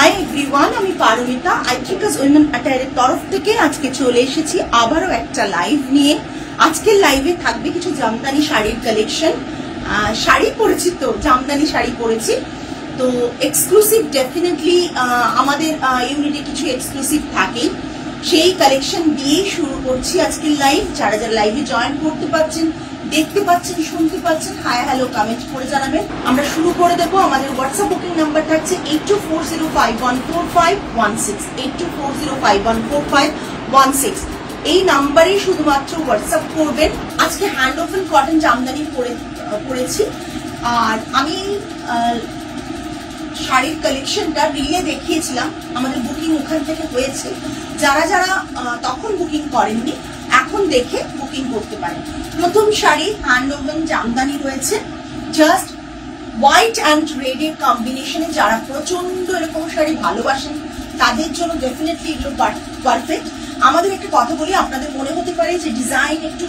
Hi everyone, আমি Paromita আইট্রিকাস women অ্যাটায়ারের তরফ থেকে আজকে চলে এসেছি আবারও একটা লাইভ নিয়ে। আজকের লাইভে থাকবে কিছু জামদানি শাড়ির কালেকশন। শাড়ি পরেছি তো, জামদানি শাড়ি পরেছি তো এক্সক্লুসিভ ডেফিনেটলি আমাদের ইউনিটে কিছু এক্সক্লুসিভ থাকে, সেই কালেকশন দিয়েই শুরু করছি আজকের লাইভ। যারা যারা লাইভে জয়েন করতে পারছেন, দেখতে পাচ্ছেন, শুনতে পাচ্ছেন, হাই হ্যালো কমেন্ট করে জানাবেন। আমরা শুরু করে দেবো। আমাদের হোয়াটসঅ্যাপ বুকিং নাম্বার থাকছে 8240514516 8240514516। এই নাম্বারে শুধুমাত্র হোয়াটসঅ্যাপ করবেন। আজকে হ্যান্ড ওভেন কটন জামদানি পরেছি। আর আমি শাড়ির কালেকশনটা রিলে দেখিয়েছিলাম, আমাদের বুকিং ওখান থেকে হয়েছে। যারা যারা তখন বুকিং করেননি, এখন দেখে বুকিং করতে পারেন। প্রথম শাড়ি হ্যান্ড ওভেন জামদানি রয়েছে, জাস্ট হোয়াইট অ্যান্ড রেড এর কম্বিনেশনে। যারা প্রচন্ড এরকম শাড়ি ভালোবাসেন তাদের জন্য ডেফিনেটলি এগুলো পারফেক্ট। আমাদের একটা কথা বলি, আপনাদের মনে হতে পারে যে ডিজাইন একটু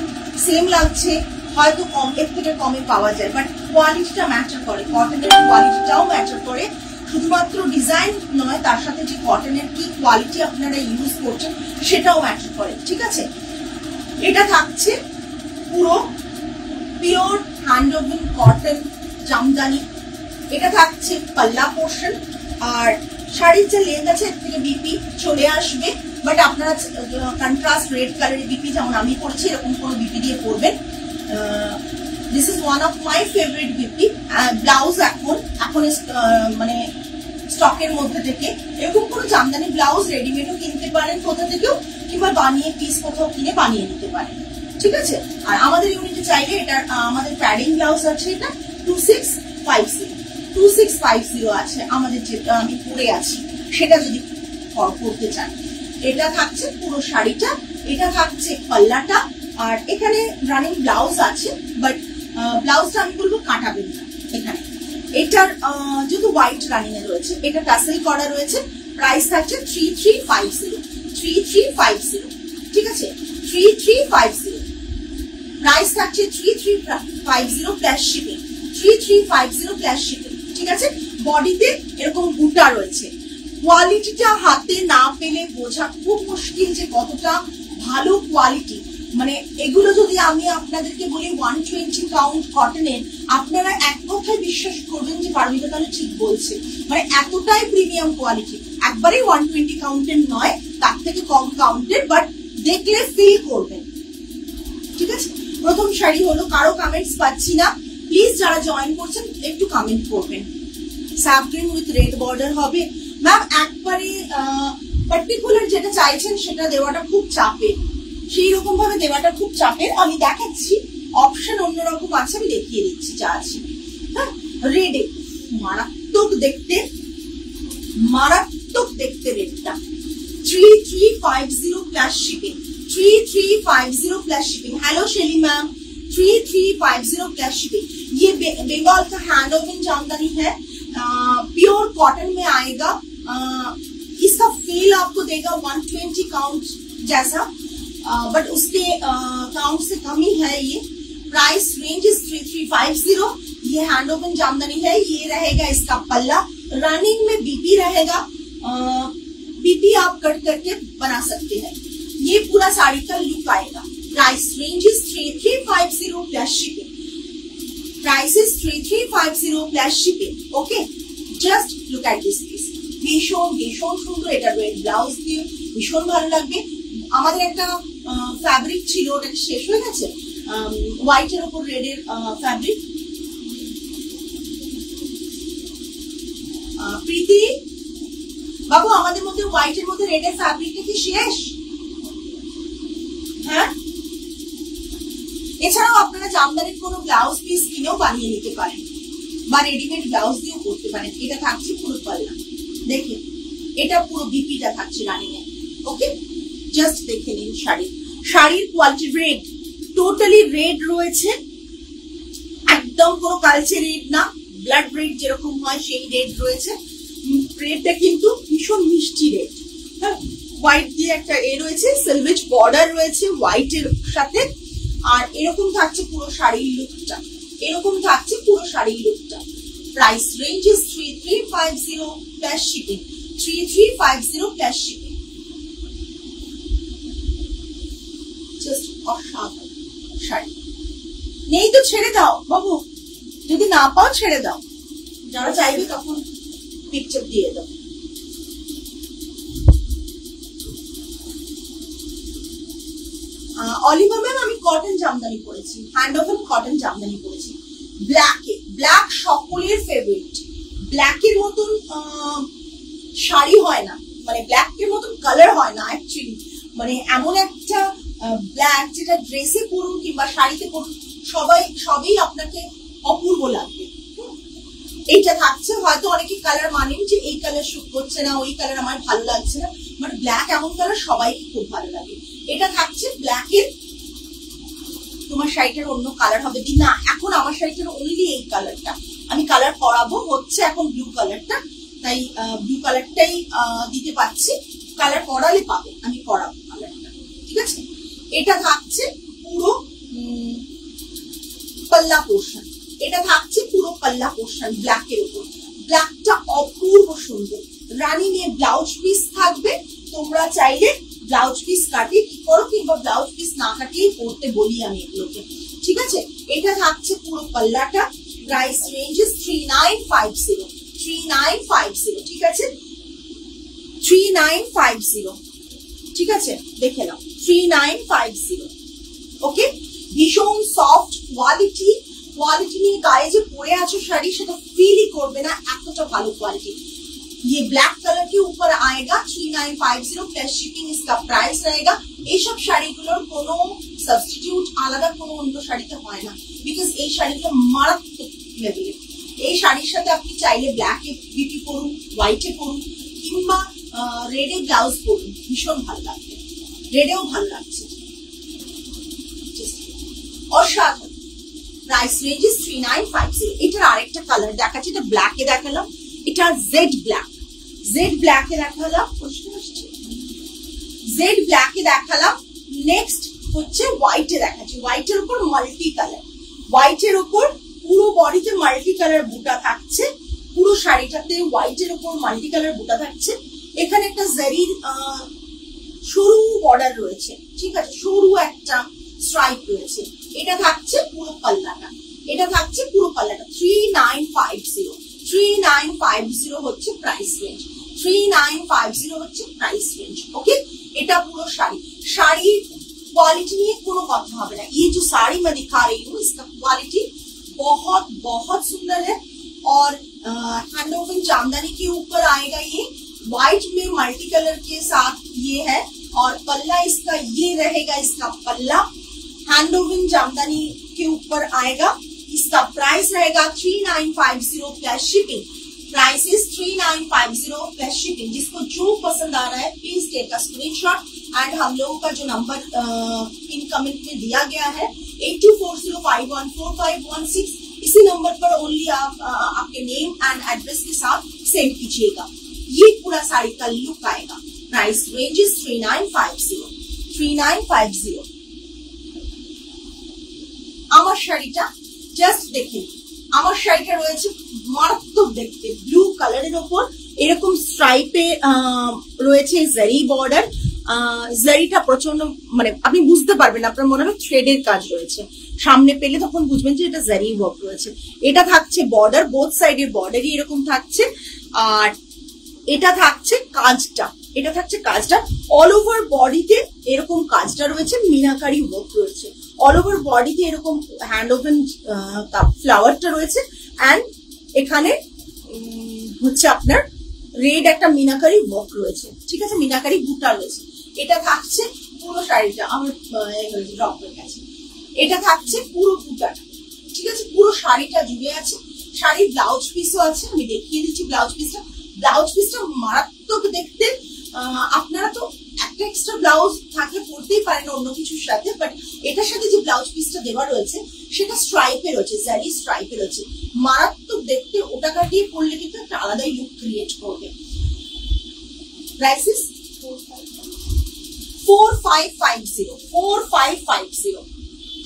সেম লাগছে, হয়তো কম, এর থেকে কমে পাওয়া যায়, বাট কোয়ালিটিটা ম্যাটার করে, কটনের কোয়ালিটিটাও ম্যাটার করে। শুধুমাত্র ডিজাইন নয়, তার সাথে যে কটনের কি কোয়ালিটি আপনারা ইউজ করছেন সেটাও ম্যাটার করে, ঠিক আছে। এটা থাকছে পুরো pure hand woven cotton Jamdani. এটা থাকছে পাল্লা পোর্শন, আর শাড়ির যে লেন্থ আছে এর থেকে বিপি চলে আসবে, বাট আপনারা কন্ট্রাস্ট রেড কালারের বিপি যেমন আমি করেছি এরকম কোনো বিপি দিয়ে পরবেন। This is one of my favourite BP. Blouse এখন মানে স্টকের মধ্যে থেকে এরকম কোনো জামদানি ব্লাউজ রেডিমেডও কিনতে পারেন কোথা থেকেও, কিংবা বানিয়ে পিস কোথাও কিনে বানিয়ে নিতে পারেন, ঠিক আছে। আর আমাদের ইউনিটে চাইলে এটা আমাদের প্যাডিং ব্লাউজ আছে, এটা 2650 আছে আমাদের, যেটা আমি পরে আছি সেটা যদি করতে চান। এটা থাকছে পুরো শাড়িটা, এটা থাকছে পাল্লাটা, আর এখানে রানিং ব্লাউজ আছে, বাট ব্লাউজটা আমি বলবো কাটাবেন না এখানে। এটার যেহেতু হোয়াইট রানিং এ রয়েছে, এটা টাসেল করা রয়েছে। প্রাইস থাকছে 3350, ঠিক আছে, 3350। প্রাইস থাকছে 3350 প্লাস শিপিং, 3350 প্লাস শিপিং, ঠিক আছে। বডিতে এরকম বুটা রয়েছে। কোয়ালিটিটা হাতে না পেলে বোঝা খুব মুশকিল যে কতটা ভালো কোয়ালিটি। মানে এগুলো যদি আমি আপনাদেরকে বলি 120 কাউন্ট কটনের, আপনারা এক কথায় বিশ্বাস করবেন যে পারমিতা তাহলে ঠিক বলছে। মানে এতটাই প্রিমিয়াম কোয়ালিটি, একবারেই 120 কাউন্টের নয়, তার থেকে কম কাউন্টের, বাট দেখলে ফিল করবেন, ঠিক আছে। প্রথম শাড়ি হলো, কারো কমেন্টস পাচ্ছি না, প্লিজ যারা জয়েন করছেন একটু কমেন্ট করবেন। স্যাফরন উইথ রেড বর্ডার হবে ম্যাম, একবারে পার্টিকুলার যেটা চাইছেন সেটা দেওয়াটা খুব চাপের, সেই রকম ভাবে দেওয়াটা খুব চাপের। আমি দেখাচ্ছি, অপশন অন্যরকম আছে, আমি দেখিয়ে দিচ্ছি যা আছে। হ্যাঁ, রেডে মারাত্মক দেখতে, মারাত্মক দেখতে রেডটা। 3350 plus shipping, 3350 plus shipping. Hello Shelly ma'am, 3350 plus shipping. ये बंगाल का हैंड ओवन जामदानी है, प्योर कॉटन में आएगा। इसका फील आपको देगा 120 काउंट जैसा, बट उसके काउंट से कम ही है ये। Price range is 3350। ये हैंड ओवन जामदानी है। ये रहेगा इसका पल्ला, रनिंग में बीपी रहेगा, बीपी आप कट करके बना सकते हैं। ये पूरा साड़ी का लुक आएगा। Price range is 3350 plus shipping. Price is 3350 plus shipping. Okay, just look at this piece. ভীষণ ভীষণ সুন্দর। এটা রেড ব্লাউজ দিয়ে ভীষণ ভালো লাগবে। আমাদের একটা ফ্যাব্রিক ছিল, ওটা শেষ হয়ে গেছে, হোয়াইট এর উপর রেড এর ফ্যাব্রিক। প্রীতি বাবু, আমাদের মধ্যে হোয়াইট এর মধ্যে রেড এর ফ্যাব্রিকটা কি শেষ? হ্যাঁ, এছাড়াও আপনারা জামদানির কোনো ব্লাউজ পিস কিনেও বানিয়ে নিতে পারেন, বা রেডিমেড ব্লাউজ দিয়েও করতে পারেন। এটা থাকছে পুরো পাল্লা, দেখে এটা পুরো বিপিটা থাকছে রানিং এ। ওকে, জাস্ট দেখে নিন শাড়ির কোয়ালিটি। রেড, টোটালি রেড রয়েছে, একদম কোনো কালচে রেড না, ব্লাড রেড যেরকম হয় সেই রেড রয়েছে। রেডটা কিন্তু ভীষণ মিষ্টি রেড। হ্যাঁ, হোয়াইট দিয়ে একটা রয়েছে, সিলভেজ বর্ডার রয়েছে হোয়াইট এর সাথে। আর এরকম থাকছে পুরো শাড়ির লুকটা, এরকম থাকছে পুরো শাড়ির লুকটা। Price range is 3350 plus shipping. 3350 plus shipping. Just অসাধারণ শাড়ি। নেই তো ছেড়ে দাও বাবু, যদি না পাও ছেড়ে দাও, যারা চাইবে তখন পিকচার দিয়ে দাও। অলিভা ম্যাম আমি কটন জামদানি পরেছি, হ্যান্ড ওভেন কটন জামদানি পরেছি ব্ল্যাকে। ব্ল্যাক সকলের ফেভারিট। ব্ল্যাকের মতন শাড়ি হয় না, মানে ব্ল্যাকের মতন কালার হয় না অ্যাকচুয়ালি। মানে এমন একটা ব্ল্যাক যেটা ড্রেসে পরুন কিংবা শাড়িতে পরুন সবই আপনাকে অপূর্ব লাগবে। এইটা থাকছে, হয়তো অনেকে কালার মানেন যে এই কালার শুট করছে না, ওই কালার আমার ভালো লাগছে না, বাট ব্ল্যাক এমন কালার সবাইকে খুব ভালো লাগে। এটা থাকছে ব্ল্যাকের। তোমার শাড়িটার অন্য কালার হবে কি না? এখন আমার শাড়িটার অনলি এই কালারটা আমি কালার করাবো, হচ্ছে এখন ব্লু কালারটা, তাই ব্লু কালারটাই দিতে পারছি। কালার করালে পাবে, আমি করাবো কালারটা, ঠিক আছে? এটা থাকছে পুরো পাল্লা পোর্শন। এটা থাকছে পুরো পাল্লা পোর্শন ব্ল্যাকের উপর। ব্ল্যাকটা অপূর্ব সুন্দর। রানী নিয়ে ব্লাউজ পিস থাকবে, তোমরা চাইলে ব্লাউজ পিস কাটিয়ে কি করো, কিংবা ব্লাউজ পিস না কাটিয়ে পরতে বলি আমি এগুলোকে, ঠিক আছে? এটা থাকছে পুরো পাল্লাটা। প্রাইস রেঞ্জেস 3950, 3950, ঠিক আছে? 3950, ঠিক আছে? দেখে নাও 3950। ওকে, ভীষণ সফট কোয়ালিটি। কোয়ালিটি নিয়ে গায়ে যে পরে আছো শাড়ি সেটা ফিলই করবে না, এতটা ভালো কোয়ালিটি। ये ब्लैक कलर के ऊपर आएगा 3950 प्लस शिपिंग इसका प्राइस रहेगा। ये सब শাড়িগুলোর কোনো সাবস্টিটিউট আলাদা কোনো অন্য শাড়িতে হয় না, বিকজ এই শাড়িগুলো মারাত্মক লেভেলের। এই শাড়ির সাথে আপনি চাইলে ব্ল্যাকে বিউটি পরুন, হোয়াইটে পরুন, কিংবা রেডে ব্লাউজ পরুন, ভীষণ ভালো লাগবে। রেডেও ভালো লাগছে, অসাধারণ। Price range 3950। এটার আরেকটা কালার দেখাচ্ছি, এটা ব্ল্যাকে দেখালাম, এটা জেড ব্ল্যাক। জেড ব্ল্যাকে দেখালাম, জেড ব্ল্যাকে দেখালাম। নেক্সট হচ্ছে হোয়াইটে দেখাচ্ছি। হোয়াইটের উপর মাল্টি কালার, হোয়াইটের উপর পুরো বডিতে মাল্টি কালার বুটা থাকছে। পুরো শাড়িটাতে হোয়াইটের উপর মাল্টি কালার বুটা থাকছে। এখানে একটা জারির সরু বর্ডার রয়েছে, ঠিক আছে? সরু একটা স্ট্রাইপ রয়েছে। এটা থাকছে পুরো পাল্লাটা। এটা থাকছে পুরো পাল্লাটা 3950। 3950 হচ্ছে প্রাইস রেঞ্জ। 3950 হচ্ছে প্রাইস রেঞ্জ। ओके, এটা পুরো শাড়ি। শাড়ির क्वालिटी নিয়ে কোনো কথা হবে না। ये जो साड़ी मैं दिखा रही हूँ इसका क्वालिटी बहुत बहुत सुंदर है। और हैंड वूवन जामदानी के ऊपर आएगा। ये व्हाइट में मल्टी कलर के साथ ये है। और पल्ला इसका ये रहेगा, इसका पल्ला हैंड वूवन जामदानी के ऊपर आएगा। इसका प्राइस रहेगा 3950 plus shipping. Price is 3950 plus shipping. जिसको जो पसंद आ रहा है please take a screenshot. And हम लोगों का जो नंबर इन कमेंट में दिया गया है 8240514516, इसी नंबर पर ओनली आप आपके नेम एंड एड्रेस के साथ सेंड कीजिएगा। ये पूरा साड़ी का लुक आएगा। Price range is 3950, 3950। আমার শাড়িটা জাস্ট দেখে, আমার শাড়িটা রয়েছে মারাত্মক দেখতে, ব্লু কালারের ওপর এরকম স্ট্রাইপে রয়েছে জারি বর্ডার। জারিটা প্রচন্ড, মানে আপনি বুঝতে পারবেন, আপনার মনে হবে থ্রেডের কাজ রয়েছে। সামনে পেলে তখন বুঝবেন যে এটা জারি ওয়ার্ক রয়েছে। এটা থাকছে বর্ডার, বোথ সাইডের বর্ডারই এরকম থাকছে। আর এটা থাকছে কাজটা, এটা থাকছে কাজটা অল ওভার বডিতে এরকম কাজটা রয়েছে, মিনাকারি ওয়ার্ক রয়েছে। অল ওভার বডিতে এরকম হ্যান্ড ওভেন ফ্লাওয়ারটা রয়েছে। অ্যান্ড এখানে হচ্ছে আপনার রেড একটা মিনাকারি ওয়ার্ক রয়েছে, ঠিক আছে? মিনাকারি বুটা রয়েছে। এটা থাকছে পুরো শাড়িটা, আমার ড্রপ হয়ে গেছে। এটা থাকছে পুরো বুটাটা, ঠিক আছে? পুরো শাড়িটা জুড়ে আছে। শাড়ির ব্লাউজ পিসও আছে, আমি দেখিয়ে দিচ্ছি ব্লাউজ পিসটা। ব্লাউজ পিসটা মারাত্মক দেখতে। আপনারা তো একটা এক্সট্রা ব্লাউজ থাকলে পরতেই পারেন অন্য কিছুর সাথে, বাট এটার সাথে যে ব্লাউজ পিসটা দেওয়া রয়েছে সেটা স্ট্রাইপের রয়েছে, জারি স্ট্রাইপের রয়েছে। মারাত্মক দেখতে। ওটা কাটিয়ে পরলে কিন্তু একটা আলাদাই লুক ক্রিয়েট করবে। Price is 4550, 4550।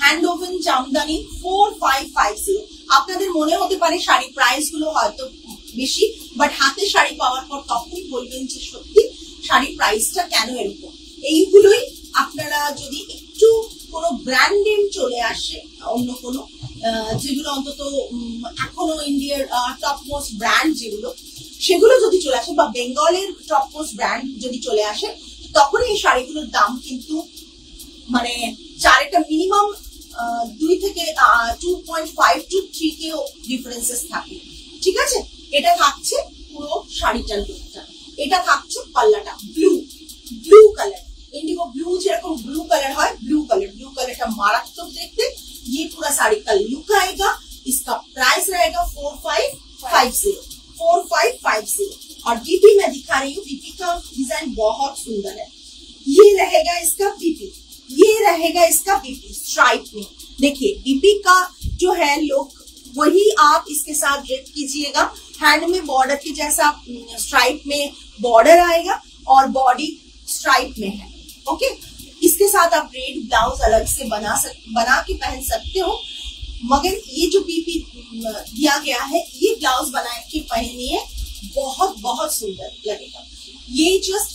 Hand woven Jamdani 4550। আপনাদের মনে হতে পারে শাড়ির প্রাইস গুলো হয়তো বেশি, বাট হাতে শাড়ি পাওয়ার পর তখনই বলবেন যে সত্যি শাড়ির প্রাইসটা কেন এরকম। এইগুলোই আপনারা যদি একটু কোনো ব্র্যান্ড নেম চলে আসে, অন্য কোনো যেগুলো অন্তত এখনো ইন্ডিয়ার টপ মোস্ট ব্র্যান্ড যেগুলো, সেগুলো যদি চলে আসে বা বেঙ্গলের টপ মোস্ট ব্র্যান্ড যদি চলে আসে, তখন এই শাড়িগুলোর দাম কিন্তু মানে যার একটা মিনিমাম 2 থেকে 2.5 to 3 কেও ডিফারেন্সেস থাকে। ঠিক আছে, এটা থাকছে পুরো শাড়িটার লুকটা। এটা থাকছে পাল্লাটা ব্লু কালার, इंडिगो ब्लू যেরকম ब्लू कलर है, ब्लू कलर का मारात्मक देखते। ये पूरा साड़ी का लुक आएगा। इसका प्राइस रहेगा 4550 और बीपी मैं दिखा रही हूँ। बीपी का डिजाइन बहुत सुंदर है। ये रहेगा इसका बीपी, ये रहेगा इसका बीपी स्ट्राइप में। देखिए बीपी का जो है लुक वही आप इसके साथ ड्रेप कीजिएगा। हैंड में बॉर्डर के जैसा स्ट्राइप में बॉर्डर आएगा और बॉडी स्ट्राइप में है। ओके, इसके साथ आप रेड ब्लाउज अलग से बना के पहन सकते हो, मगर ये जो बीपी दिया गया है ये ब्लाउज बना के पहनिए, बहुत बहुत सुंदर लगेगा। ये जस्ट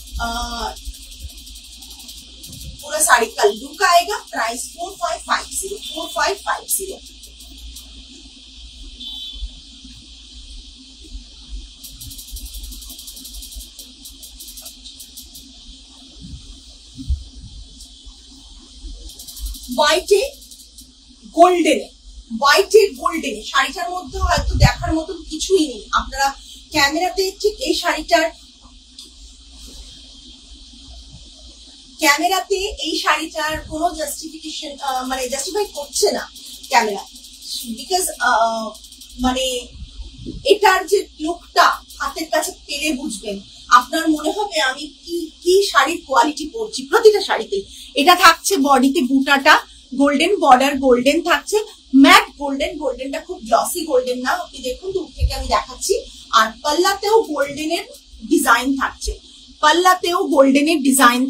पूरा साड़ी का लुक आएगा। प्राइस 4550। হোয়াইটে গোল্ডেনে শাড়িটার মধ্যে হয়তো দেখার মতো কিছুই নেই। আপনারা ক্যামেরাতে ঠিক এই শাড়িটার কোনো জাস্টিফিকেশন মানে জাস্টিফাই করছে না ক্যামেরা, বিকজ মানে এটার যে লুকটা হাতের কাছে পেলে বুঝবেন, আপনার মনে হবে আমি কি শাড়ির কোয়ালিটি পরছি। প্রতিটা শাড়িতে এটা থাকছে বডিতে বুটাটা গোল্ডেন, বর্ডার গোল্ডেন থাকছে, ম্যাট গোল্ডেনটা খুব গ্লসি গোল্ডেন না, আপনি দেখুন দূর থেকে আমি দেখাচ্ছি। আর পাল্লাতেও গোল্ডেনের ডিজাইন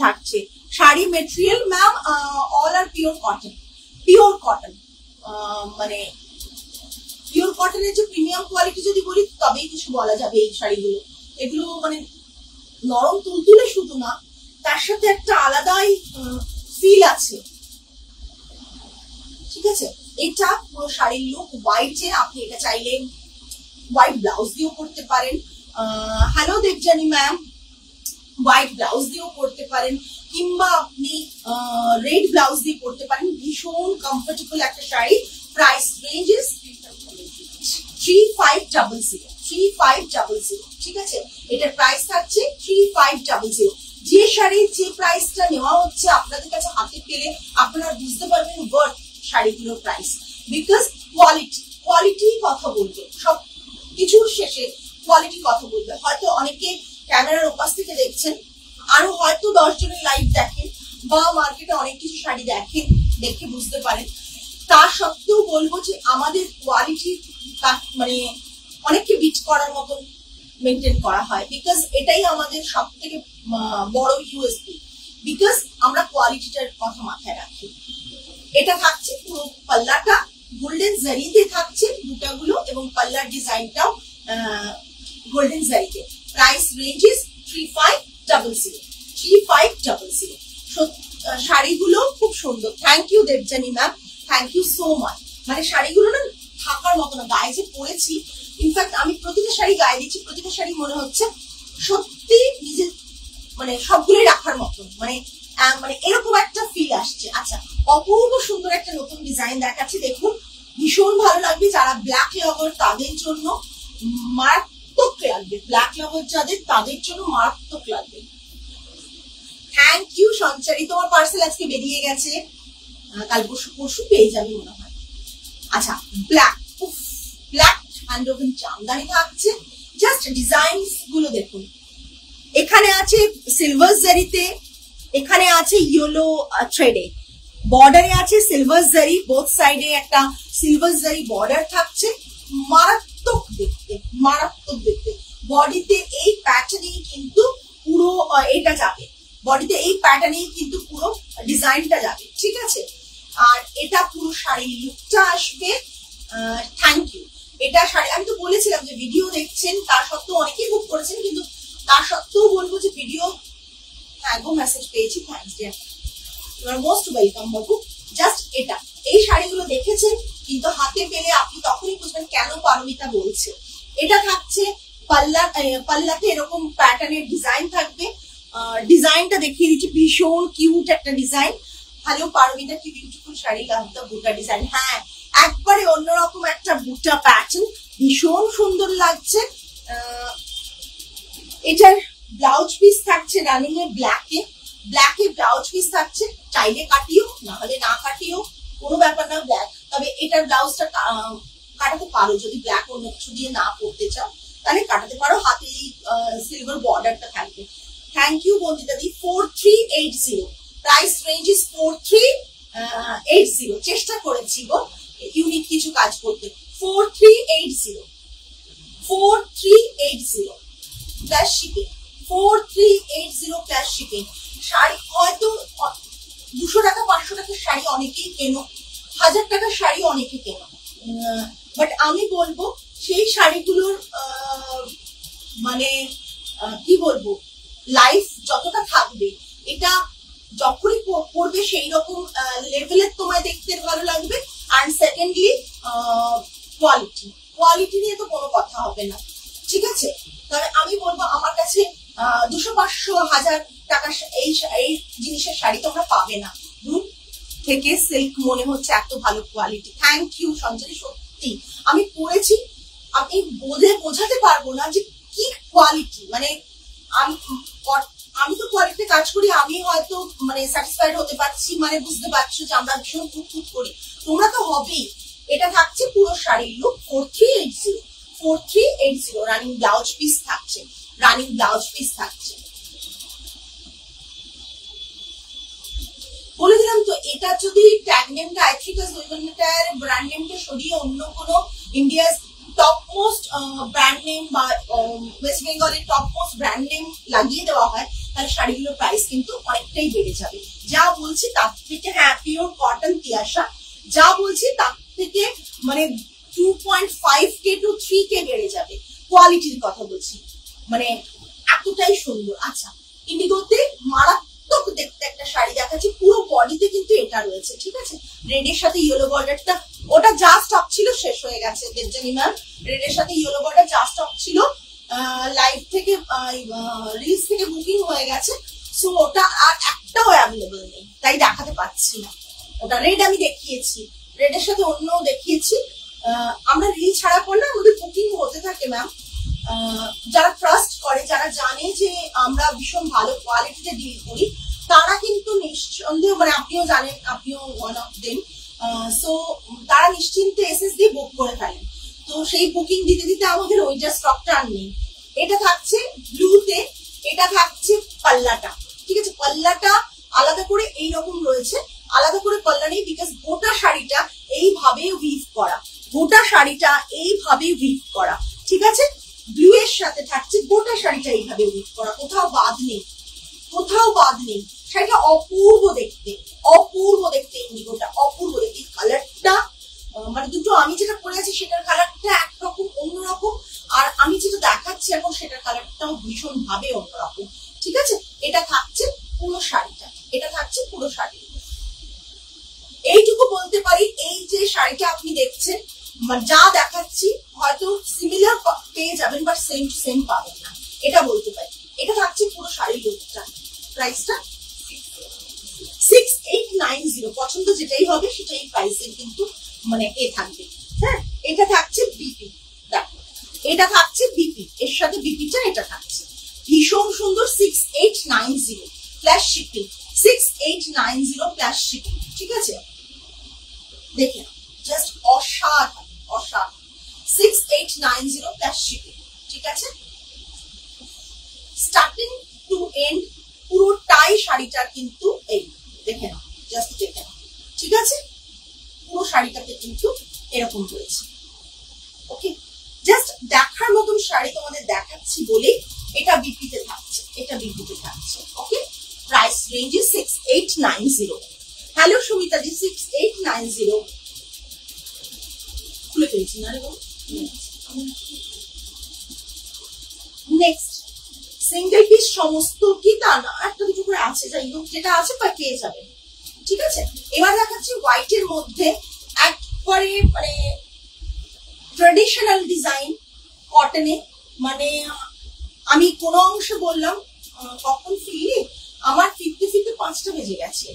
থাকছে। শাড়ি মেটেরিয়াল ম্যাম অল আর পিওর কটন, মানে পিওর কটনের যে প্রিমিয়াম কোয়ালিটি যদি বলি তবেই কিছু বলা যাবে এই শাড়িগুলো। এগুলো মানে নরম তুলতুলে শুধু না, তার সাথে একটা আলাদাই ফিল আছে। ঠিক আছে, এটা পুরো শাড়ির লুক হোয়াইটে। আপনি এটা চাইলে হোয়াইট ব্লাউজ দিয়েও করতে পারেন। Hello Debjani ma'am, white blouse দিয়েও করতে পারেন, কিংবা আপনি রেড ব্লাউজ দিয়ে করতে পারেন। ভীষণ কমফোর্টেবল একটা শাড়ি। Price ranges 3500। ঠিক আছে, এটার প্রাইস থাকছে 3500। যে শাড়ির যে প্রাইসটা নেওয়া হচ্ছে আপনাদের কাছে হাতে পেলে আপনারা বুঝতে পারবেন ওয়ার্থ শাড়িগুলোর প্রাইস, বিকজ কোয়ালিটি কথা বলবে, সব কিছুর শেষে কোয়ালিটি কথা বলবে। হয়তো অনেকে ক্যামেরার ওপাশ থেকে দেখছেন, আরো হয়তো 10 জনের লাইভ দেখেন বা মার্কেটে অনেক কিছু শাড়ি দেখেন, দেখে বুঝতে পারেন। তা সত্ত্বেও বলবো যে আমাদের কোয়ালিটি মানে অনেককে বিট করার মতন মেনটেন করা হয়, বিকজ এটাই আমাদের সব থেকে বড় ইউএসপি, বিকজ আমরা কোয়ালিটিটার কথা মাথায় রাখি। এটা থাকছে পুরো পাল্লাটা গোল্ডেন জারিতে থাকছে বুটাগুলো, এবং পাল্লার ডিজাইনটাও গোল্ডেন জারিতে। Price ranges 3500। শাড়িগুলো খুব সুন্দর। Thank you Debjani ma'am, thank you so much. মানে শাড়িগুলো না থাকার মতো না, গায়ে যে পরেছি, ইনফ্যাক্ট আমি প্রতিটা শাড়ি গায়ে দিচ্ছি, প্রতিটা শাড়ি মনে হচ্ছে সত্যি নিজের মানে সবগুলোই রাখার মতন, মানে এরকম একটা ফিল আসছে। আচ্ছা, অপূর্ব সুন্দর একটা নতুন ডিজাইন দেখাচ্ছি, দেখুন ভীষণ ভালো লাগবে। যারা ব্ল্যাক লাভার তাদের জন্য মারাত্মক লাগবে, ব্ল্যাক লাভার যাদের তাদের জন্য মারাত্মক লাগবে। থ্যাংক ইউ সঞ্চারী, তোমার পার্সেল আজকে বেরিয়ে গেছে, কাল পরশু পেয়ে যাবে মনে হয়। আচ্ছা, ব্ল্যাক হ্যান্ড ওভেন জামদানি থাকছে। জাস্ট ডিজাইন গুলো দেখুন, এখানে আছে সিলভার জারিতে, এখানে আছে ইয়েলো থ্রেডে, বর্ডারে আছে সিলভার জারি, বোথ সাইডে একটা সিলভার জারি বর্ডার থাকছে। মারাত্মক দেখতে। বডিতে এই প্যাটার্নেই কিন্তু পুরো এটা যাবে, বডিতে এই প্যাটার্নেই কিন্তু পুরো ডিজাইনটা যাবে। ঠিক আছে, আর এটা পুরো শাড়ির লুকটা আসবে। Thank you. এটা শাড়ি আমি তো বলেছিলাম যে ভিডিও দেখছেন, তার সত্ত্বেও অনেকেই বুক করেছেন, কিন্তু তার সত্ত্বেও বলবো যে ভিডিও, হ্যাঁ গো মেসেজ পেয়েছি, thanks dear, you are most welcome বাবু। জাস্ট এটা, এই শাড়িগুলো দেখেছেন কিন্তু হাতে পেলে আপনি তখনই বুঝবেন কেন পারমিতা বলছে। এটা থাকছে পাল্লাতে এরকম প্যাটার্নের ডিজাইন থাকবে। ডিজাইনটা দেখিয়ে দিচ্ছি, ভীষণ কিউট একটা ডিজাইন। হ্যালো পারমিতা, কি বিউটিফুল শাড়ি, লাভ দ্য বুটা ডিজাইন। হ্যাঁ, একবারে অন্যরকম একটা বুটা প্যাটার্ন, ভীষণ সুন্দর লাগছে। এটার ব্লাউজ পিস থাকছে রানিং এর ব্ল্যাকে ব্লাউজ পিস থাকছে, চাইলে কাটিও, না হলে না কাটিও, কোনো ব্যাপার না ব্ল্যাক। তবে এটার ব্লাউজটা কাটাতে পারো, যদি ব্ল্যাক অন্য কিছু দিয়ে না পরতে চাও তাহলে কাটাতে পারো, হাতে এই সিলভার বর্ডারটা থাকবে। থ্যাংক ইউ বন্দিতা দি। 4380, প্রাইস রেঞ্জ ইজ 4380। চেষ্টা করেছি গো ইউনিক কিছু কাজ করতে। 4380 plus shipping, 4380 plus shipping. Sari হয়তো 200 টাকা 500 টাকার শাড়ি অনেকেই কেনো, 1000 টাকার শাড়ি অনেকে কেনো, বাট আমি বলবো সেই শাড়িগুলোর মানে কি বলবো, লাইফ যতটা থাকবে, এটা যখনই পড়বে সেই রকম লেভেলের তোমায় দেখতে ভালো লাগবে। আর সেকেন্ডলি কোয়ালিটি নিয়ে তো কোনো কথা হবে না, ঠিক আছে। তবে আমি বলবো আমার কাছে 200 500 1000 টাকা এই জিনিসের শাড়ি তোমরা পাবে না। দূর থেকে সিল্ক মনে হচ্ছে এত ভালো কোয়ালিটি। থ্যাংক ইউ সঞ্জলি, সত্যি আমি পড়েছি, আমি বোঝাতে পারবো না যে কি কোয়ালিটি। মানে আমি তো কোয়ালিটিতে কাজ করি, আমি হয়তো মানে স্যাটিসফাইড হতে পারছি, মানে বুঝতে পারছো যে আমরা ভীষণ খুঁত করি, তোমরা তো হবেই। এটা থাকছে পুরো শাড়ির লুক, 4380 রানিং ব্লাউজ পিস থাকছে, বলে দিলাম তো। এটা যদি ট্যাগ নেমটা আইথ্রিকাস উইমেনটার ব্র্যান্ড নেমটা সরিয়ে অন্য কোনো ইন্ডিয়ার টপ মোস্ট ব্র্যান্ড নেম বা ওয়েস্ট বেঙ্গলের টপ মোস্ট ব্র্যান্ড নেম লাগিয়ে দেওয়া হয়, তাহলে শাড়িগুলোর প্রাইস কিন্তু অনেকটাই বেড়ে যাবে। যা বলছি তার থেকে, হ্যাঁ পিওর কটন তিয়াশা, যা বলছি তার থেকে মানে 2.5K to 3K বেড়ে যাবে। কোয়ালিটির কথা বলছি, মানে এতটাই সুন্দর। আচ্ছা, ইন্ডিগোতে মারাত্মক দেখতে একটা শাড়ি দেখাচ্ছি, পুরো বডিতে কিন্তু এটা রয়েছে, ঠিক আছে। রেডের সাথে ইয়েলো বর্ডারটা, ওটা যা স্টক ছিল শেষ হয়ে গেছে দেবজানি ম্যাম। রেডের সাথে ইয়েলো বর্ডার যা স্টক ছিল লাইভ থেকে রিলস থেকে বুকিং হয়ে গেছে, সো ওটা আর একটাও অ্যাভেলেবল নেই, তাই দেখাতে পাচ্ছি না। ওটা রেড আমি দেখিয়েছি, রেডের সাথে অন্যও দেখিয়েছি। আমরা রিল ছাড়া পর না আমাদের বুকিং হতে থাকে ম্যাম। যারা ট্রাস্ট করে, যারা জানে যে আমরা ভীষণ ভালো কোয়ালিটিতে ডিল করি, তারা কিন্তু নিঃসন্দেহ, মানে আপনিও জানেন, আপনিও ওয়ান অফ দেম, সো তারা নিশ্চিন্তে এসএস দিয়ে বুক করে ফেলেন। তো সেই বুকিং দিতে দিতে আমাদের ওইটা স্টকটা আর নেই। এটা থাকছে ব্লুতে, এটা থাকছে পাল্লাটা, ঠিক আছে। পাল্লাটা আলাদা করে এইরকম রয়েছে, আলাদা করে পাল্লা নেই, বিকজ গোটা শাড়িটা এইভাবে উইভ করা, ঠিক আছে। ব্লু এর সাথে থাকছে গোটা শাড়িটা এইভাবে উইভ করা, কোথাও বাদ নেই। শাড়িটা অপূর্ব দেখতে, ইন্ডিগোটা অপূর্ব দেখতে। কালারটা মানে দুটো, আমি যেটা পরে আছি সেটার কালারটা একরকম অন্যরকম, আর আমি যেটা দেখাচ্ছি এখন সেটার কালারটাও ভীষণ ভাবে অন্যরকম, ঠিক আছে। এটা থাকছে পুরো শাড়িটা, এইটুকু বলতে পারি। এই যে শাড়িটা আপনি দেখছেন, যা দেখাচ্ছি হয়তো সিমিলার পেয়ে যাবেন, বাট সেম টু সেম পাবেন না, এটা বলতে পারি। এটা থাকছে পুরো শাড়ির লুকটা, প্রাইসটা 6890। পছন্দ যেটাই হবে সেটাই প্রাইসের কিন্তু মানে থাকবে। হ্যাঁ, এটা থাকছে বিপি, দেখো এটা থাকছে বিপি, এর সাথে বিপিটা এটা থাকছে, ভীষণ সুন্দর। 6890 প্লাস শিপিং, 6890 প্লাস শিপিং, ঠিক আছে। দেখে জাস্ট অসাধারণ 6890 প্লাস শিপিং, ঠিক আছে। স্টার্টিং টু এন্ড পুরোটাই শাড়িটার কিন্তু এই দেখে নাও, জাস্ট দেখে নাও, ঠিক আছে। পুরো শাড়িটাতে কিন্তু এরকম রয়েছে, ওকে। জাস্ট দেখার মতন শাড়ি তোমাদের দেখাচ্ছি বলে এটা বিপিতে থাকছে, okay. Price range 6890। Hello Sumita ji, 6890 খুলে ফেলছি না রে, নেক্সট সিঙ্গেল পিস সমস্ত কি তা না, একটা দুটো করে আছে, যাই হোক যেটা আছে পেয়ে যাবে, ঠিক আছে। এবার দেখাচ্ছি হোয়াইটের মধ্যে একবারে মানে ট্রেডিশনাল ডিজাইন কটনে, মানে আমি কোন অংশে বললাম কখন ফিরলি, আমার ফিরতে ফিরতে 5টা বেজে গেছে,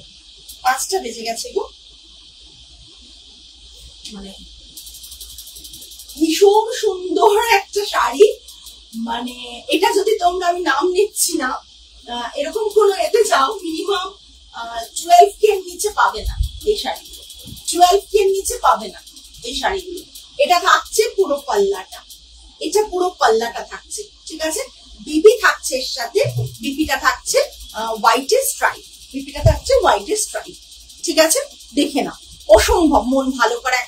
5টা বেজে গেছে গো। মানে ভীষণ সুন্দর একটা শাড়ি, মানে এটা যদি তোমরা, আমি নাম নিচ্ছি না, এরকম কোন এতে যাও মিনিমাম 12K এর নিচে পাবে না এই শাড়িগুলো, 12K এর নিচে পাবে না এই শাড়িগুলো। এটা থাকছে পুরো পাল্লাটা, এটা পুরো পাল্লাটা থাকছে, ঠিক আছে। বিপি থাকছে এর সাথে, বিপিটা থাকছে হোয়াইটের স্ট্রাইপ, বিপিটা থাকছে হোয়াইটের স্ট্রাইপ, ঠিক আছে। দেখে না, অসম্ভব মন ভালো করা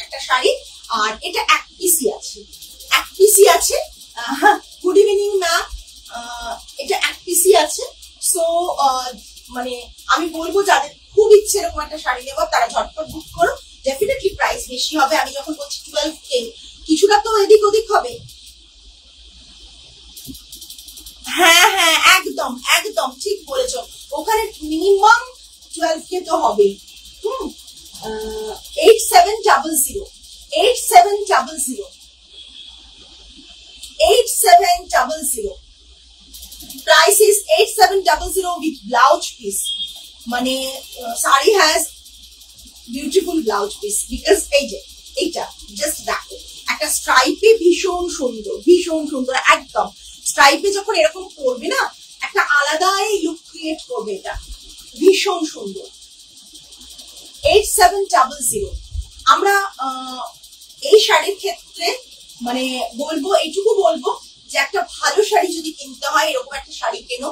একটা শাড়ি। আর এটা এক পিসি আছে, এক পিসি আছে। গুড ইভিনিং ম্যাম, এটা এক পিসি আছে। সো মানে আমি বলবো যাদের খুব ইচ্ছে এরকম একটা শাড়ি নেবার তারা ঝটপট বুক করো, ডেফিনেটলি প্রাইস বেশি হবে। আমি যখন বলছি 12K, কিছুটা তো এদিক ওদিক হবে। হ্যাঁ হ্যাঁ একদম একদম ঠিক বলেছো, ওখানে মিনিমাম 12K তো হবে। 8700 8700 8700 price is 8700 with blouse piece, মানে sari has beautiful blouse piece because এই যে এইটা জাস্ট দেখো একটা স্ট্রাইপে ভীষণ সুন্দর, ভীষণ সুন্দর, একদম স্ট্রাইপে যখন এরকম পরবে না একটা আলাদাই লুক ক্রিয়েট করবে, এটা ভীষণ সুন্দর। 8700 আমরা এই শাড়ির ক্ষেত্রে মানে বলবো, এইটুকু বলবো যে একটা ভালো শাড়ি যদি কিনতে হয় এরকম একটা শাড়ি কেনো,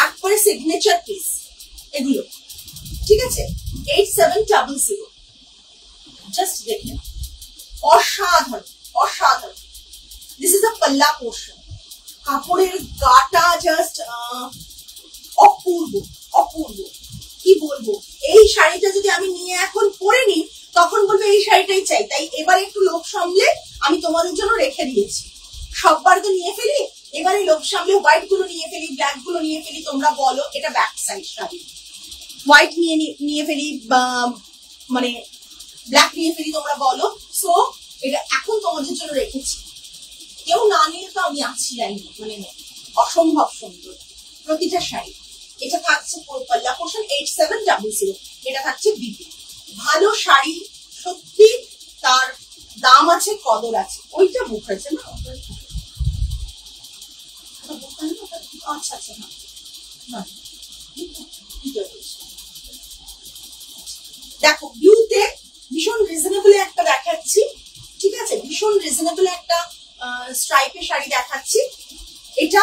একবারে সিগনেচার পিস এগুলো, ঠিক আছে। 8700 জাস্ট দেখে অসাধারণ অসাধারণ। দিস ইজ আ পাল্লা পোর্শন, কাপড়ের গাটা জাস্ট অপূর্ব অপূর্ব, কি বলবো। এই শাড়িটা যদি আমি নিয়ে এখন পরে নিই তখন বলবো এই শাড়িটাই চাই, তাই এবার একটু লোভ সামলে আমি তোমাদের জন্য রেখে দিয়েছি। সববার তো নিয়ে ফেলি, এবারে লোভ সামলে হোয়াইট গুলো নিয়ে ফেলি, ব্ল্যাক গুলো নিয়ে ফেলি। তোমরা বলো, এটা ব্যাক সাইড শাড়ি, হোয়াইট নিয়ে ফেলি বা মানে ব্ল্যাক নিয়ে ফেলি, তোমরা বলো। সো এটা এখন তোমাদের জন্য রেখেছি, কেউ না নিলে তো আমি আছি লাইনে, মানে অসম্ভব সুন্দর প্রতিটা শাড়ি। এটা থাকছে পাল্লা পোর্শন 8700, এটা থাকছে বিপি। ভালো শাড়ি সত্যি তার দাম আছে, কদর আছে। ওইটা বুক হয়েছে না, আচ্ছা আচ্ছা না, দেখো ব্লুতে ভীষণ রিজনেবল একটা দেখাচ্ছি, ঠিক আছে, ভীষণ রিজনেবল একটা স্ট্রাইপের শাড়ি দেখাচ্ছি। এটা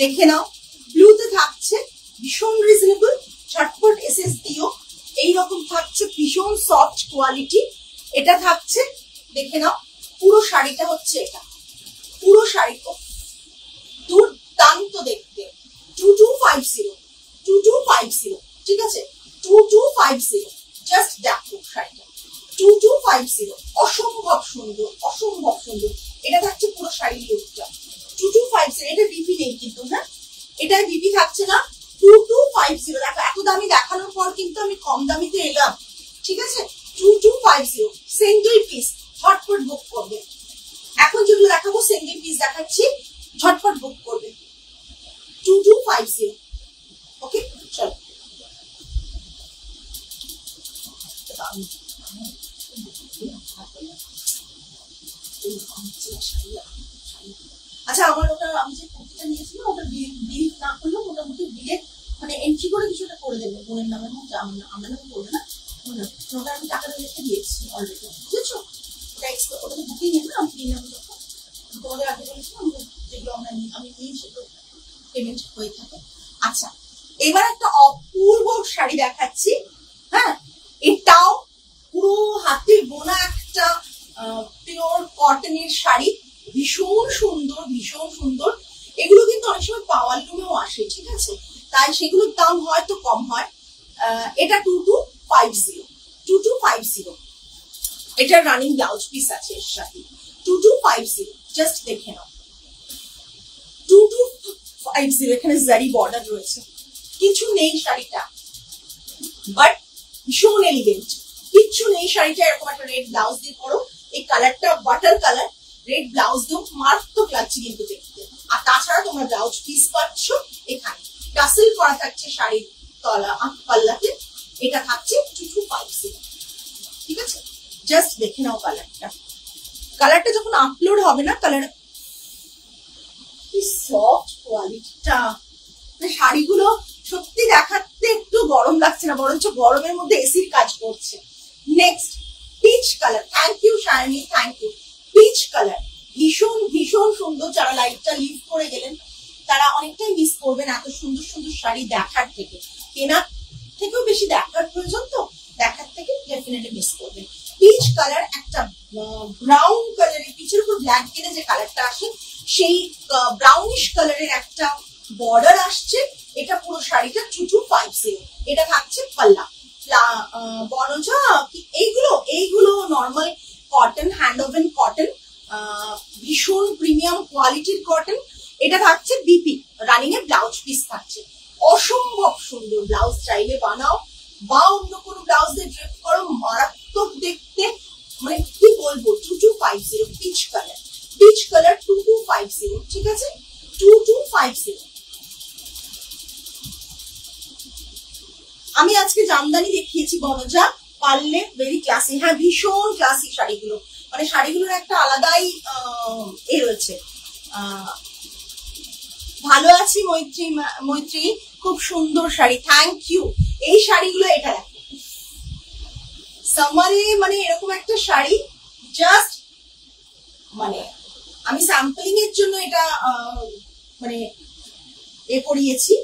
দেখে নাও, ব্লুতে থাকছে ভীষণ রিজনেবল, ঝটপট এসএস দিও। এইরকম থাকছে ভীষণ সফট কোয়ালিটি, এটা থাকছে দেখে নাও। পুরো শাড়িটা হচ্ছে এটা, পুরো শাড়ি দুর্দান্ত দেখতে। 2250 2250, ঠিক আছে, 2250 জাস্ট দেখো শাড়িটা 2250, অসম্ভব সুন্দর অসম্ভব সুন্দর। এটা থাকছে পুরো শাড়ির লুকটা 2250। এটা বিপি নেই কিন্তু, হ্যাঁ এটাই বিপি থাকছে না। 2250 দেখো, এত দামি দেখানোর পর কিন্তু আমি কম দামিতে এলাম, ঠিক আছে। 2250 সিঙ্গেল পিস, ঝটপট বুক করবে। এখন যেগুলো দেখাবো সিঙ্গেল পিস দেখাচ্ছি, ঝটপট বুক করবে। 2250, ওকে চলো। আচ্ছা আমার ওটা আমি যে কুর্তিটা নিয়েছিলাম ওটা বিল না করলে মোটামুটি বিলে মানে এন্ট্রি করে কিছুটা করে দেবে বোনের নামের মধ্যে, আমার নামে করবে না, ওটা আমি টাকাটা রেখে দিয়েছি অলরেডি, বুঝেছো। ওটা এক্সপোর্ট ওটাকে বুকিং নিয়ে না, আমি কিনে নেবো যখন তোমাদের আগে বলেছিলাম যেগুলো আমি নিই সেগুলো পেমেন্ট হয়ে থাকে। আচ্ছা এবার একটা অপূর্ব শাড়ি দেখাচ্ছি, হ্যাঁ এটাও পুরো হাতে বোনা একটা পিওর কটনের শাড়ি, ভীষণ সুন্দর ভীষণ সুন্দর। এগুলো কিন্তু অনেক সময় পাওয়ার লুমেও আসে, ঠিক আছে, তাই সেগুলোর দাম হয়তো কম হয়। এটা 2250 2250, এটা রানিং ব্লাউজ পিস আছে এর সাথে, 2250, জাস্ট দেখে নাও 2250। এখানে জারি বর্ডার রয়েছে, কিছু নেই শাড়িটা, বাট ভীষণ এলিগেন্ট। কিচ্ছু নেই শাড়িটা, এরকম একটা রেড ব্লাউজ দিয়ে পরো, এই কালারটা বাটার কালার, রেড ব্লাউজ দিয়েও মারাত্মক লাগছে কিন্তু দেখতে। আর তাছাড়া তোমরা ব্লাউজ পিস পাচ্ছ, এখানে টাসেল করা থাকছে শাড়ির তলা পাল্লাতে, এটা থাকছে 2250, ঠিক আছে? জাস্ট দেখে নাও কালারটা, কালারটা যখন আপলোড হবে না, কালার সফট কোয়ালিটিটা, শাড়িগুলো সত্যি দেখাতে একটু গরম লাগছে না, বরঞ্চ গরমের মধ্যে এসির কাজ করছে। Next peach colour, thank you Shayani, thank you. Peach colour ভীষণ ভীষণ সুন্দর। যারা লাইভটা লিভ করে গেলেন তারা অনেকটাই মিস করবেন এত সুন্দর সুন্দর শাড়ি দেখার থেকে, কেনার থেকেও বেশি দেখার প্রয়োজন, তো দেখার থেকে ডেফিনেটলি মিস করবেন। পিচ কালার, একটা ব্রাউন কালারের, পিচের উপর ব্ল্যাক কেনে যে কালারটা আসে সেই ব্রাউনিশ কালারের একটা বর্ডার আসছে। এটা পুরো শাড়িটা 2250। এটা থাকছে পাল্লা। বনজা এইগুলো normal cotton, hand woven cotton, ভীষণ প্রিমিয়াম কোয়ালিটির কটন। এটা থাকছে বিপি রানিং এর ব্লাউজ পিস থাকছে, অসম্ভব সুন্দর। ব্লাউজ চাইলে বানাও বা অন্য কোনো ব্লাউজ দিয়ে ড্রেপ করো, মারাত্মক দেখতে, মানে কি বলবো। 2250 পিচ কালার, পিচ কালার 2250, ঠিক আছে? 2250। আমি আজকে জামদানি দেখিয়েছি বনজা, পারলে ভেরি ক্লাসি। হ্যাঁ, ভীষণ ক্লাসি শাড়িগুলো, মানে শাড়িগুলোর একটা আলাদাই এ রয়েছে। ভালো আছি মৈত্রী, খুব সুন্দর শাড়ি, থ্যাংক ইউ। এই শাড়িগুলো, এটা দেখো সামারে, মানে এরকম একটা শাড়ি জাস্ট, মানে আমি স্যাম্পলিং এর জন্য এটা মানে এ করিয়েছি।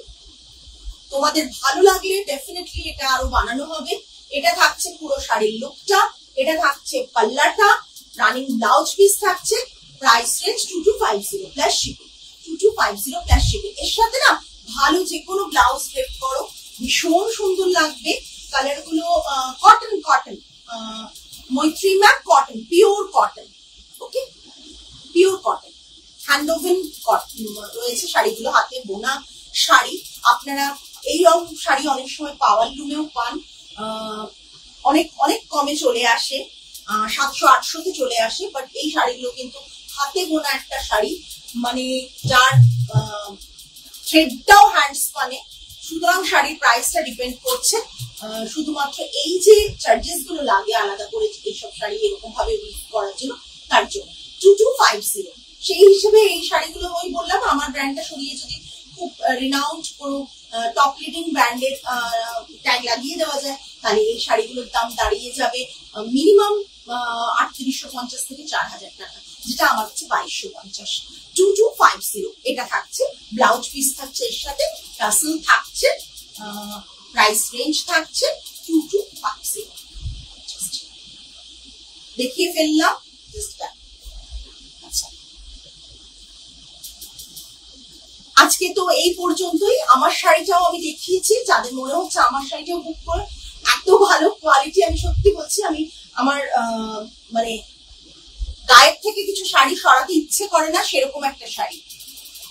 তোমাদের ভালো লাগলে ডেফিনেটলি এটা আরো বানানো হবে। এটা থাকছে পুরো শাড়ির লুকটা, এটা থাকছে পাল্লাটা, রানিং ব্লাউজ পিস থাকছে। Price range 2250 plus shipping, 2250 plus shipping. এর সাথে না ভালো যে কোনো ব্লাউজ ড্রেপ করো, ভীষণ সুন্দর লাগবে। কালার গুলো cotton cotton, Maitri ma'am cotton, pure cotton, okay, pure cotton, hand woven cotton রয়েছে শাড়িগুলো, হাতে বোনা শাড়ি। আপনারা এই রকম শাড়ি অনেক সময় পাওয়ার লুমেও পান, অনেক অনেক কমে চলে আসে, 700-800-তে চলে আসে। বাট এই শাড়িগুলো কিন্তু হাতে বোনা একটা শাড়ি, মানে যার থ্রেডটাও হ্যান্ডস্পানে। সুতরাং শাড়ির প্রাইসটা ডিপেন্ড করছে শুধুমাত্র এই যে চার্জেস গুলো লাগে আলাদা করে এইসব শাড়ি এরকম ভাবে উইভ করার জন্য, তার জন্য 2250। সেই হিসেবে এই শাড়িগুলো ওই বললাম, আমার ব্র্যান্ডটা সরিয়ে যদি খুব রিনাউন্ড কোনো টপ লিডিং ব্র্যান্ডের ট্যাগ লাগিয়ে দেওয়া যায়, তাহলে এই শাড়িগুলোর দাম দাঁড়িয়ে যাবে মিনিমাম 3850 থেকে 4000 টাকা, যেটা আমার হচ্ছে 2250। 2250 এটা থাকছে, ব্লাউজ পিস থাকছে, এর সাথে টাসেল থাকছে, প্রাইস রেঞ্জ থাকছে 2250। দেখিয়ে ফেললাম। আচ্ছা, আজকে তো এই পর্যন্তই। আমার শাড়িটাও আমি দেখিয়েছি, যাদের মনে হচ্ছে আমার শাড়িটাও বুক করে, এত ভালো কোয়ালিটি। আমি সত্যি বলছি, আমি আমার মানে গায়ের থেকে কিছু শাড়ি সরাতে ইচ্ছে করে না, সেরকম একটা শাড়ি।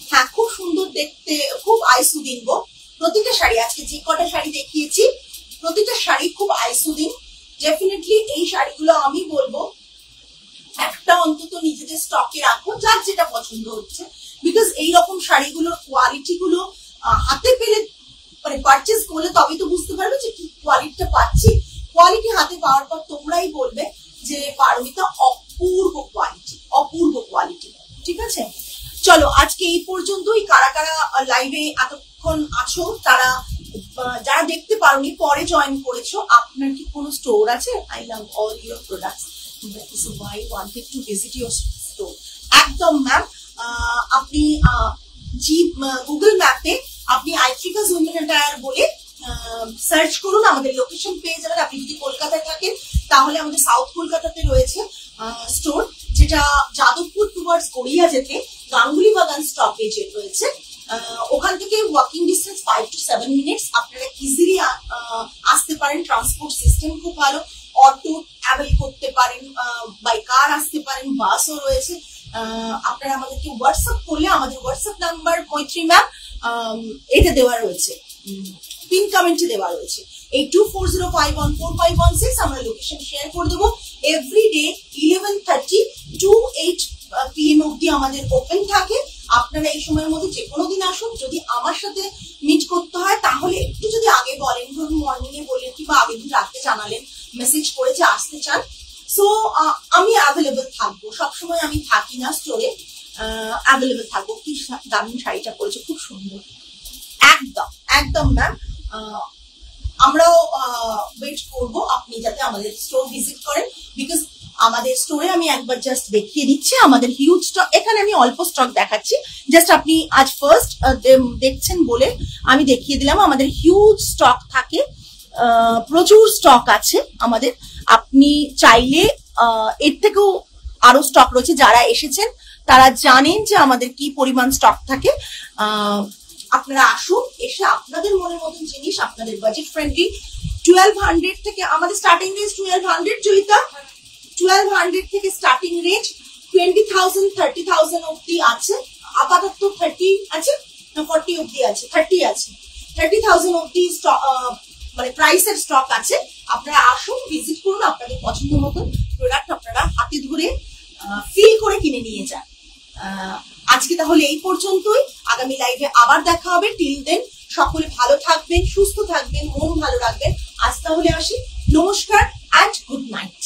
হ্যাঁ, খুব সুন্দর দেখতে, খুব আইসুদিন গো প্রতিটা শাড়ি। আজকে যে কটা শাড়ি দেখিয়েছি প্রতিটা শাড়ি খুব আইসুদিন। ডেফিনেটলি এই শাড়িগুলো আমি বলবো একটা অন্তত নিজেদের স্টকে রাখো, যার যেটা পছন্দ হচ্ছে। বিকজ এইরকম শাড়িগুলোর কোয়ালিটি গুলো হাতে পেলে, মানে পারচেস করলে তবেই তো বুঝতে পারবে যে কি কোয়ালিটিটা পাচ্ছি। কোয়ালিটি হাতে পাওয়ার পর তোমরাই বলবে যে পারমিতা অপূর্ব কোয়ালিটি, অপূর্ব কোয়ালিটি। ঠিক আছে, চলো আজকে এই পর্যন্তই। কারা কারা লাইভে এতক্ষণ আছো, তারা যারা দেখতে পারোনি পরে জয়েন করেছো, আপনার কি কোনো স্টোর আছে? I love all your products, that is Y I wanted to visit your store. একদম ম্যাম, আপনি গুগল ম্যাপে আপনি আইট্রিকাস উইমেন অ্যাটায়ার বলে সার্চ করুন, আমাদের লোকেশন পেয়ে যাবেন। আপনি যদি কলকাতায় থাকেন তাহলে আমাদের সাউথ কলকাতাতে রয়েছে স্টোর, যেটা যাদবপুর টুয়ার্ডস গড়িয়া যেতে গাঙ্গুলি বাগান স্টপেজে রয়েছে। ওখান থেকে ওয়াকিং ডিস্টেন্স 5 to 7 মিনিটস। আপনারা ইজিলি আসতে পারেন, ট্রান্সপোর্ট সিস্টেম খুব ভালো, অটো অ্যাভেল করতে পারেন, বাই কার আসতে পারেন, বাসও রয়েছে। আপনারা আমাদেরকে হোয়াটসঅ্যাপ করলে আমাদের হোয়াটসঅ্যাপ নাম্বার মৈত্রী ম্যাম এতে দেওয়া রয়েছে, পিন কমেন্টে দেওয়া রয়েছে 8240514516। আমরা লোকেশন শেয়ার করে দেবো। এভরিডে 11:30 to 8 PM অব্দি আমাদের ওপেন থাকে। আপনারা এই সময়ের মধ্যে যে কোনো দিন আসুন। যদি আমার সাথে মিট করতে হয় তাহলে একটু যদি আগে বলেন, ধরুন মর্নিং এ বললেন কিংবা আগের দিন রাত্রে জানালেন, মেসেজ করেছে আসতে চান, সো আমি অ্যাভেলেবল থাকবো। সবসময় আমি থাকি না স্টোরে, অ্যাভেলেবল থাকবো। কি দারুণ শাড়িটা পরেছে, খুব সুন্দর। একদম একদম ম্যাম, আমরাও ওয়েট করবো আপনি যাতে আমাদের স্টোর ভিজিট করেন, বিকজ আমাদের স্টোরে আমি একবার জাস্ট দেখিয়ে দিচ্ছি আমাদের হিউজ স্টক। এখানে আমি অল্প স্টক দেখাচ্ছি, জাস্ট আপনি আজ ফার্স্ট দেখছেন বলে আমি দেখিয়ে দিলাম। আমাদের হিউজ স্টক থাকে, প্রচুর স্টক আছে আমাদের। আপনি চাইলে এর থেকেও আরো স্টক রয়েছে। যারা এসেছেন তারা জানেন যে আমাদের কি পরিমাণ স্টক থাকে। আপনারা আসুন, এসে আপনাদের মনের মতন জিনিস, আপনাদের বাজেট ফ্রেন্ডলি 1200 থেকে আমাদের স্টার্টিং রেঞ্জ 1200। জয়িতা 1200 থেকে স্টার্টিং রেঞ্জ 20,000 30,000 অব্দি আছে। আপাতত 30 আছে, 40 অব্দি আছে, 30 আছে, 30,000 অব্দি মানে প্রাইসের স্টক আছে। আপনারা আসুন, ভিজিট করুন, আপনাদের পছন্দ মতন প্রোডাক্ট আপনারা হাতে ধরে ফিল করে কিনে নিয়ে যান। আজকে তাহলে এই পর্যন্তই। আগামী লাইভে আবার দেখা হবে। টিল দেন সকলে ভালো থাকবেন, সুস্থ থাকবেন, মন ভালো রাখবেন। আজ তাহলে আসি, নমস্কার অ্যান্ড গুড নাইট।